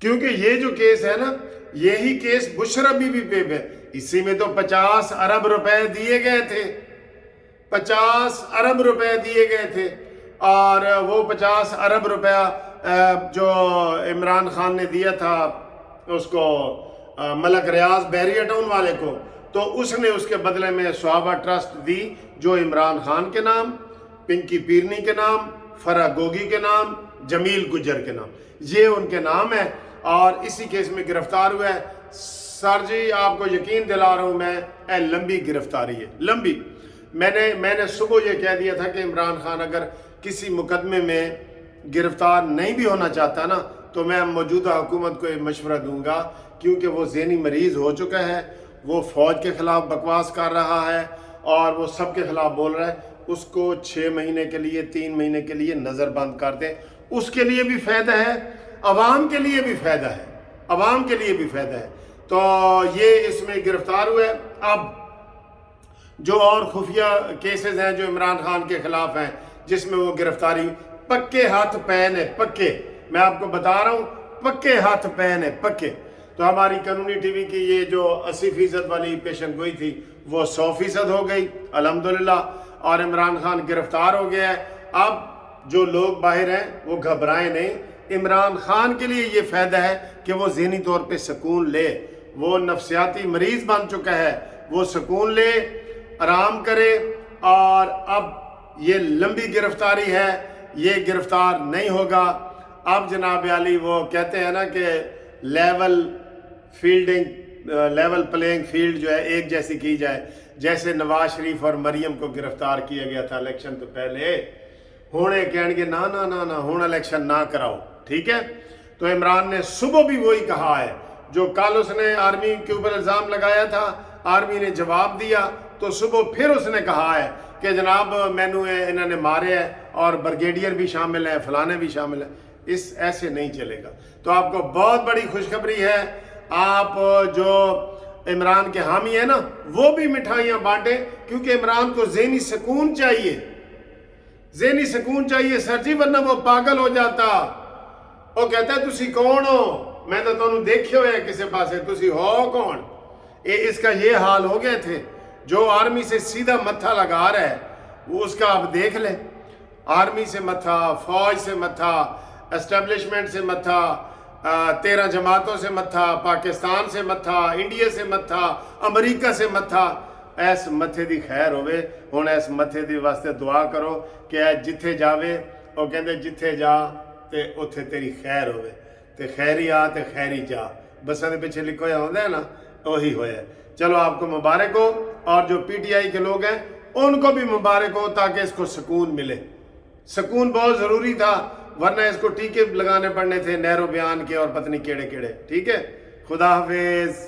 کیونکہ یہ جو کیس ہے نا، یہی کیس بشرا بی بی پہ ہے، اسی میں تو 50 ارب روپے دیے گئے تھے، 50 ارب روپے دیے گئے تھے، اور وہ 50 ارب روپیہ جو عمران خان نے دیا تھا اس کو ملک ریاض بیریا ٹاؤن والے کو، تو اس نے اس کے بدلے میں صحابہ ٹرسٹ دی، جو عمران خان کے نام، پنکی پیرنی کے نام، فرح گوگی کے نام، جمیل گجر کے نام، یہ ان کے نام ہے، اور اسی کیس میں گرفتار ہوا ہے۔ سر جی آپ کو یقین دلا رہا ہوں میں، لمبی گرفتاری ہے، لمبی۔ میں نے صبح یہ کہہ دیا تھا کہ عمران خان اگر کسی مقدمے میں گرفتار نہیں بھی ہونا چاہتا نا، تو میں موجودہ حکومت کو یہ مشورہ دوں گا، کیونکہ وہ ذہنی مریض ہو چکا ہے، وہ فوج کے خلاف بکواس کر رہا ہے اور وہ سب کے خلاف بول رہا ہے، اس کو 6 مہینے کے لیے 3 مہینے کے لیے نظر بند کر دیں، اس کے لیے بھی فائدہ ہے، عوام کے لیے بھی فائدہ ہے، عوام کے لیے بھی فائدہ ہے۔ تو یہ اس میں گرفتار ہوا ہے۔ اب جو اور خفیہ کیسز ہیں جو عمران خان کے خلاف ہیں، جس میں وہ گرفتاری، پکے ہاتھ پین ہے، پکے، میں آپ کو بتا رہا ہوں، پکے ہاتھ پین ہے، پکے۔ تو ہماری قانونی ٹی وی کی یہ جو 80% والی پیشن گوئی تھی وہ 100% ہو گئی الحمدللہ، اور عمران خان گرفتار ہو گیا ہے۔ اب جو لوگ باہر ہیں وہ گھبرائیں نہیں، عمران خان کے لیے یہ فائدہ ہے کہ وہ ذہنی طور پہ سکون لے، وہ نفسیاتی مریض بن چکا ہے، وہ سکون لے، آرام کرے، اور اب یہ لمبی گرفتاری ہے، یہ گرفتار نہیں ہوگا۔ اب جناب علی وہ کہتے ہیں نا کہ لیول پلینگ فیلڈ جو ہے ایک جیسی کی جائے، جیسے نواز شریف اور مریم کو گرفتار کیا گیا تھا الیکشن تو پہلے، ہونے کہیں گے نا نا نا نا ہون الیکشن نہ کراؤ، ٹھیک ہے۔ تو عمران نے صبح بھی وہی کہا ہے جو کل اس نے آرمی کے اوپر الزام لگایا تھا، آرمی نے جواب دیا، تو صبح پھر اس نے کہا ہے کہ جناب مینو انہوں نے مارے ہے اور بریگیڈیئر بھی شامل ہیں، فلانے بھی شامل ہیں، ایسے نہیں چلے گا۔ تو آپ کو بہت بڑی خوشخبری ہے، آپ جو عمران کے حامی ہیں نا وہ بھی مٹھائیاں بانٹیں، کیونکہ عمران کو ذہنی سکون چاہیے، ذہنی سکون چاہیے سر جی، ورنہ وہ پاگل ہو جاتا۔ وہ کہتا ہے تسی کون ہو، میں تو تمہیں دیکھے ہوئے ہیں کسی پاسے، تسی ہو کون؟ اس کا یہ حال ہو گئے تھے، جو آرمی سے سیدھا متھا لگا رہا ہے وہ اس کا آپ دیکھ لیں، آرمی سے متھا، فوج سے متھا، اسٹیبلشمنٹ سے متھا، 13 جماعتوں سے متھا، پاکستان سے متھا، انڈیا سے متھا، امریکہ سے متھا، ایس متھے دی خیر ہوئے۔ ہن ایس متھے دی واسطے دعا کرو کہ اے جتھے جاوے، وہ کہندے جتھے جا تے اتھے تیری خیر ہوئے، تے خیری آ تے خیری جا، بساں دے پیچھے لکھو یا ہوندے ہے نا، وہی ہویا ہے۔ چلو آپ کو مبارک ہو، اور جو پی ٹی آئی کے لوگ ہیں ان کو بھی مبارک ہو، تاکہ اس کو سکون ملے۔ سکون بہت ضروری تھا، ورنہ اس کو ٹیکے لگانے پڑنے تھے نیرو بیان کے اور پتہ نہیں کیڑے کیڑے، ٹھیک ہے۔ خدا حافظ۔